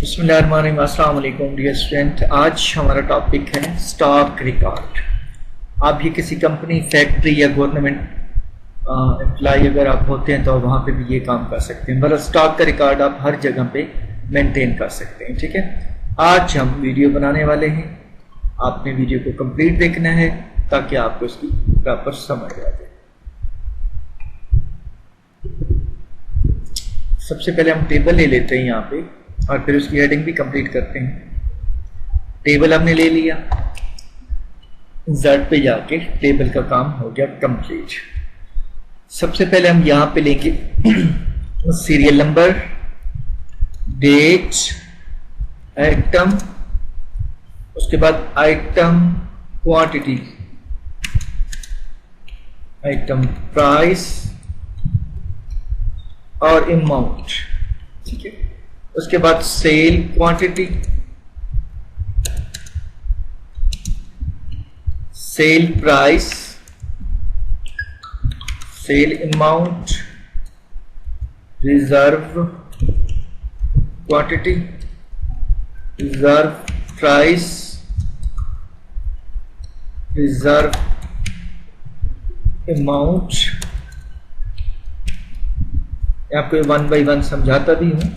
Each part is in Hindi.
बिस्मिल्लाहिर्रहमानिर्रहीम। अस्सलाम वालेकुम डियर स्टूडेंट। आज हमारा टॉपिक है स्टॉक रिकॉर्ड। आप ये किसी कंपनी, फैक्ट्री या गवर्नमेंट एम्प्लॉय अगर आप होते हैं तो वहाँ पे भी ये काम कर सकते हैं। मतलब स्टॉक का रिकॉर्ड आप हर जगह पे मेंटेन कर सकते हैं। ठीक है, आज हम वीडियो बनाने वाले हैं। आपने वीडियो को कंप्लीट देखना है ताकि आपको इसकी प्रॉपर समझ आ जाए। सबसे पहले हम टेबल ले लेते हैं यहाँ पे और फिर उसकी हेडिंग भी कंप्लीट करते हैं। टेबल हमने ले लिया, Z पे जाके टेबल का काम हो गया कंप्लीट। सबसे पहले हम यहाँ पे लेंगे सीरियल नंबर, डेट, आइटम, उसके बाद आइटम क्वांटिटी, आइटम प्राइस और अमाउंट। ठीक है, उसके बाद sale quantity, sale price, sale amount, reserve quantity, reserve price, reserve amount. आपको 1 बाय 1 समझाता भी हूं।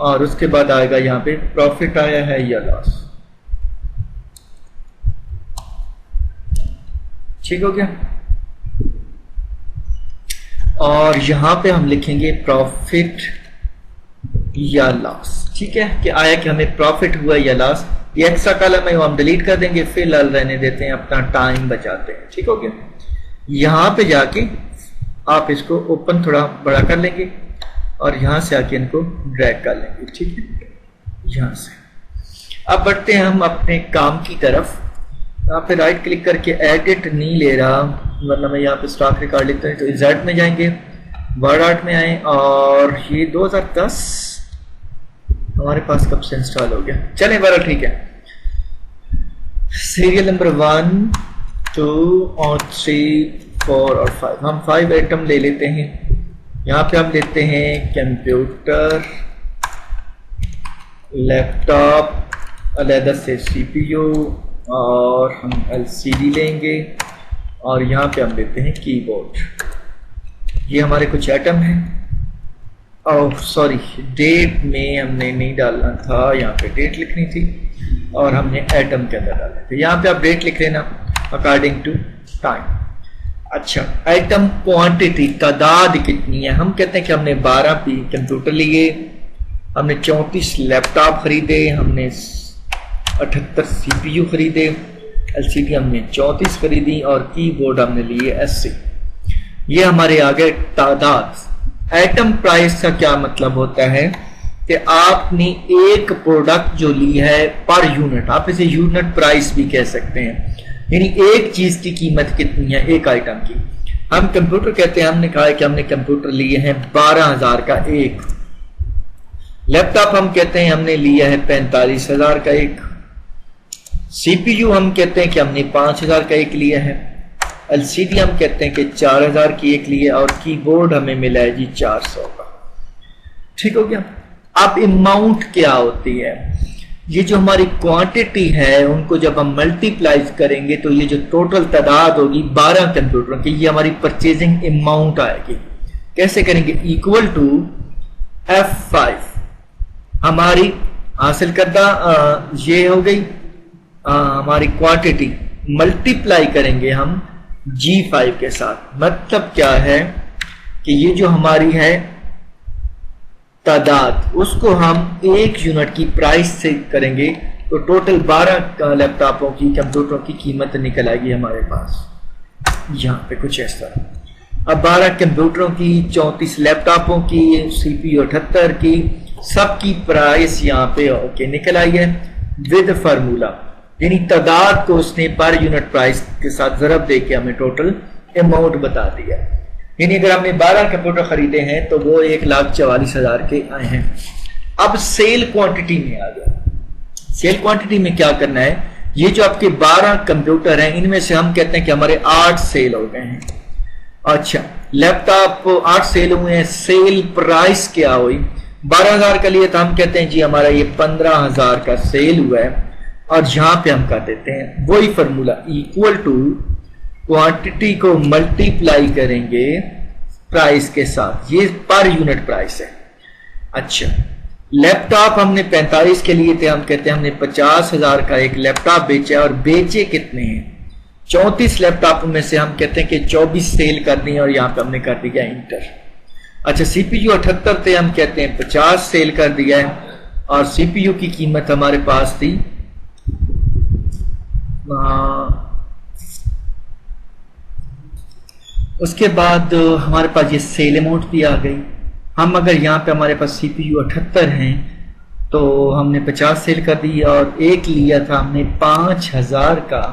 और उसके बाद आएगा यहाँ पे प्रॉफिट आया है या लॉस। ठीक हो गया। और यहां पे हम लिखेंगे प्रॉफिट या लॉस। ठीक है, कि आया कि हमें प्रॉफिट हुआ या लॉस। ये एक्स्ट्रा कॉलम है वो हम डिलीट कर देंगे, फिलहाल रहने देते हैं, अपना टाइम बचाते हैं। ठीक हो गया। यहां पे जाके आप इसको ओपन थोड़ा बड़ा कर लेंगे और यहां से आके इनको ड्रैग कर लेंगे। ठीक है, यहां से अब बढ़ते हैं हम अपने काम की तरफ। यहाँ पे राइट क्लिक करके एडिट नहीं ले रहा, वरना मैं यहाँ पे स्टॉक रिकॉर्ड लिखता हूँ तो इजर्ट में जाएंगे, वर्ड आर्ट में आए और ये 2010 हमारे पास कब से इंस्टॉल हो गया। चलें बरा, ठीक है। सीरियल नंबर 1, 2 और 3, 4 और 5। हम 5 आइटम ले लेते हैं। यहाँ पे हम लेते हैं कंप्यूटर, लैपटॉप, अलग से CPU और हम LCD लेंगे। और यहाँ पे हम लेते हैं कीबोर्ड। ये हमारे कुछ आइटम हैं। ओह सॉरी, डेट में हमने नहीं डालना था, यहाँ पे डेट लिखनी थी और हमने आइटम के अंदर डालना था। यहाँ पे आप डेट लिख लेना अकॉर्डिंग टू टाइम। अच्छा, आइटम क्वांटिटी, तादाद कितनी है। हम कहते हैं कि हमने 12 कंप्यूटर लिए, हमने 34 लैपटॉप खरीदे, हमने 78 CPU खरीदे, LCD हमने 34 खरीदी और कीबोर्ड हमने लिए 80। ये हमारे आगे तादाद। आइटम प्राइस का क्या मतलब होता है कि आपने एक प्रोडक्ट जो ली है पर यूनिट, आप इसे यूनिट प्राइस भी कह सकते हैं, यानी एक चीज की कीमत कितनी है एक आइटम की। हम कंप्यूटर कहते हैं, हमने कहा है कि हमने कंप्यूटर लिए हैं 12,000 का एक। लैपटॉप हम कहते हैं हमने लिया है 45,000 का एक। CPU हम कहते हैं कि हमने 5,000 का एक लिया है। LCD हम कहते हैं कि 4,000 की एक लिया और कीबोर्ड हमें मिला है जी 400 का। ठीक हो गया। अब अमाउंट क्या होती है, ये जो हमारी क्वांटिटी है उनको जब हम मल्टीप्लाई करेंगे तो ये जो टोटल तादाद होगी 12 कंप्यूटरों की, ये हमारी परचेजिंग अमाउंट आएगी। कैसे करेंगे, इक्वल टू F5 हमारी हासिल करदा ये हो गई हमारी क्वांटिटी, मल्टीप्लाई करेंगे हम G5 के साथ। मतलब क्या है कि ये जो हमारी है तादाद, उसको हम एक यूनिट की प्राइस से करेंगे तो टोटल 12 लैपटॉपों की, कंप्यूटरों की कीमत निकल आएगी हमारे पास। यहाँ पे कुछ ऐसा, अब 12 कंप्यूटरों की, 34 लैपटॉपों की, CPU 78 की, सबकी प्राइस यहाँ पे ओके निकल आई है विद फार्मूला, यानी तादाद को उसने पर यूनिट प्राइस के साथ जरब दे के हमें टोटल अमाउंट बता दिया। यानी अगर हमने 12 कंप्यूटर खरीदे हैं तो वो 1,44,000 के आए हैं। अब सेल क्वांटिटी में आ गया। सेल क्वांटिटी में क्या करना है, ये जो आपके 12 कंप्यूटर हैं इनमें से हम कहते हैं कि हमारे 8 सेल हो गए हैं। अच्छा, लैपटॉप 8 सेल हुए हैं, सेल प्राइस क्या हुई 12,000 का लिए तो हम कहते हैं जी हमारा ये 15,000 का सेल हुआ है, और यहां पे हम कर देते हैं वही फॉर्मूला, इक्वल टू क्वांटिटी को मल्टीप्लाई करेंगे प्राइस के साथ, ये पर यूनिट प्राइस है। अच्छा, लैपटॉप हमने 45 के लिए थे, हम कहते हैं हमने 50,000 का एक लैपटॉप बेचा, और बेचे कितने हैं 34 लैपटॉप में से हम कहते हैं कि 24 सेल कर दी, और यहां पे हमने कर दिया इंटर। अच्छा, सीपीयू 78 थे, हम कहते हैं 50 सेल कर दिया है, और सीपीयू की कीमत हमारे पास थी उसके बाद हमारे पास ये सेल अमाउंट भी आ गई। हम अगर यहाँ पे हमारे पास सीपीयू 78 हैं तो हमने 50 सेल कर दी, और एक लिया था हमने 5,000 का,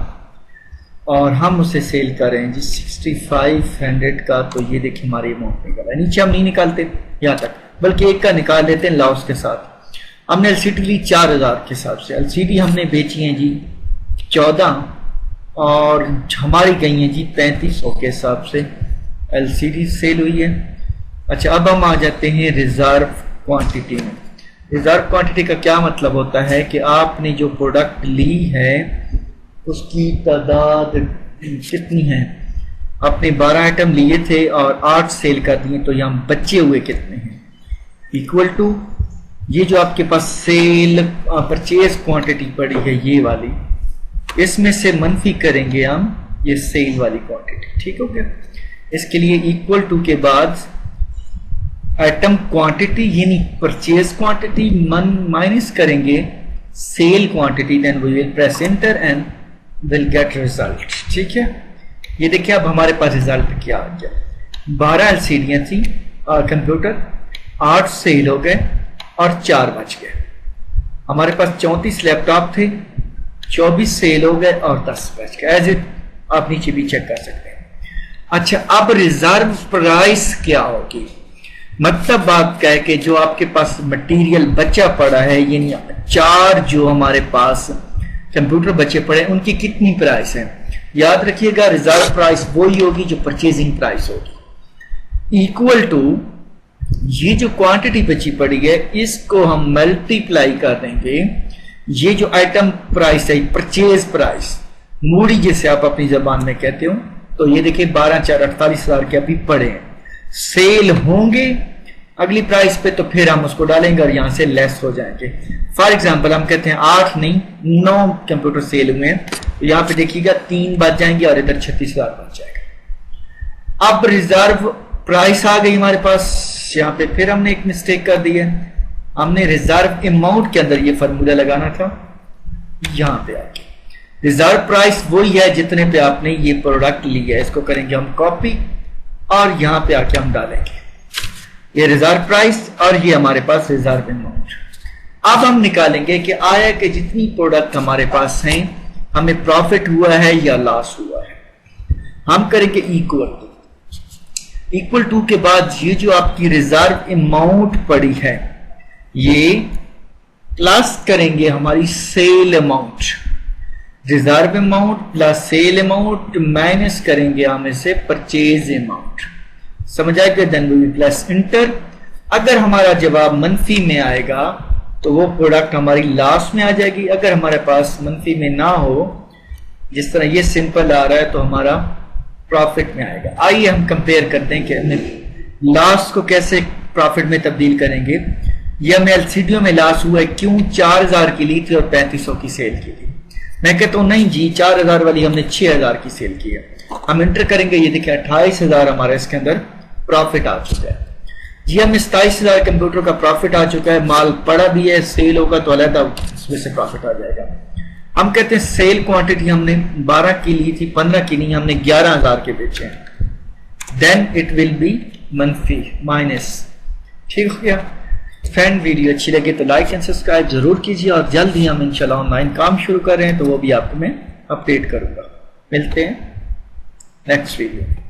और हम उसे सेल कर रहे हैं जी 6500 का। तो ये देखिए हमारी अमाउंट निकल है। नीचे हम नहीं निकालते यहाँ तक, बल्कि एक का निकाल लेते हैं लॉस के साथ। हमने एलसीडी ली 4,000 के हिसाब से, एलसीडी हमने बेची है जी 14, और हमारी गई है जी 3500 के हिसाब से एलसीडी सेल हुई है। अच्छा, अब हम आ जाते हैं रिजर्व क्वांटिटी में। रिजर्व क्वांटिटी का क्या मतलब होता है कि आपने जो प्रोडक्ट ली है उसकी तादाद कितनी है। आपने 12 आइटम लिए थे और 8 सेल कर दिए, तो यहाँ बचे हुए कितने हैं, इक्वल टू ये जो आपके पास सेल परचेज क्वांटिटी पड़ी है ये वाली, इसमें से मनफी करेंगे हम ये सेल वाली क्वांटिटी। ठीक हो गया। इसके लिए इक्वल टू के बाद आइटम क्वांटिटी यानी परचेज क्वांटिटी माइनस करेंगे sale quantity, then we will press enter and will get result. ठीक है, ये देखिए अब हमारे पास रिजल्ट क्या आ गया। 12 एलसीडियां थी और कंप्यूटर, 8 सेल हो गए और 4 बच गए। हमारे पास 34 लैपटॉप थे, 24 सेल हो गए और 10 बच गए। एज इट आप नीचे भी चेक कर सकते हैं। अच्छा, अब रिजर्व प्राइस क्या होगी, मतलब आप कह के जो आपके पास मटेरियल बचा पड़ा है, यानी 4 जो हमारे पास कंप्यूटर बचे पड़े उनकी कितनी प्राइस है। याद रखिएगा रिजर्व प्राइस वही होगी जो परचेजिंग प्राइस होगी, इक्वल टू ये जो क्वांटिटी बची पड़ी है इसको हम मल्टीप्लाई कर देंगे ये जो आइटम प्राइस है, परचेज प्राइस, मूडी जिसे आप अपनी जबान में कहते हो। तो ये देखिए 12,4 48,000 के अभी पड़े हैं, सेल होंगे अगली प्राइस पे तो फिर हम उसको डालेंगे और यहां से लेस हो जाएंगे। फॉर एग्जांपल हम कहते हैं 8 नहीं 9 कंप्यूटर सेल हुए हैं, तो यहां पे देखिएगा 3 बच जाएंगे और इधर 36,000 बच जाएगा। अब रिजर्व प्राइस आ गई हमारे पास। यहां पे फिर हमने एक मिस्टेक कर दी है, हमने रिजर्व अमाउंट के अंदर ये फॉर्मूला लगाना था। यहां पे आके रिजर्व प्राइस वही है जितने पे आपने ये प्रोडक्ट लिया है, इसको करेंगे हम कॉपी और यहां पे आके हम डालेंगे ये रिजर्व प्राइस और ये हमारे पास रिजर्व अमाउंट। अब हम निकालेंगे कि आया कि जितनी प्रोडक्ट हमारे पास हैं हमें प्रॉफिट हुआ है या लॉस हुआ है। हम करेंगे इक्वल टू के बाद ये जो आपकी रिजर्व अमाउंट पड़ी है ये प्लस करेंगे हमारी sale amount, reserve amount plus sale amount minus करेंगे हम इसे परचेज अमाउंट। समझ आएगा, देन वी प्लस इंटर। अगर हमारा जवाब मनफी में आएगा तो वो प्रोडक्ट हमारी लॉस में आ जाएगी, अगर हमारे पास मनफी में ना हो जिस तरह ये सिंपल आ रहा है तो हमारा प्रॉफिट में आएगा। आइए हम कंपेयर करते हैं कि लॉस को कैसे प्रॉफिट में तब्दील करेंगे। यह हमें एलसीडी में लॉस हुआ है, क्यों 4,000 की ली थी और 3500 की सेल की थी। मैं कहता हूं नहीं जी 4,000 वाली हमने 6,000 की सेल की है। हम इंटर करेंगे, ये देखिए 28,000 हमारा इसके अंदर प्रॉफिट आ चुका है जी। हमें 27,000 कंप्यूटर का प्रॉफिट आ चुका है, माल पड़ा भी है, सेल होगा तो अलग उसमें से प्रॉफिट आ जाएगा। हम कहते हैं सेल क्वांटिटी हमने 12 की ली थी, 15 की नहीं, हमने 11,000 के बेचे हैं, देन इट विल बी मनफी माइनस। ठीक हो गया फ्रेंड। वीडियो अच्छी लगे तो लाइक एंड सब्सक्राइब जरूर कीजिए और जल्द ही हम इंशाल्लाह ऑनलाइन काम शुरू कर रहे हैं तो वो भी आपको मैं अपडेट करूंगा। मिलते हैं नेक्स्ट वीडियो।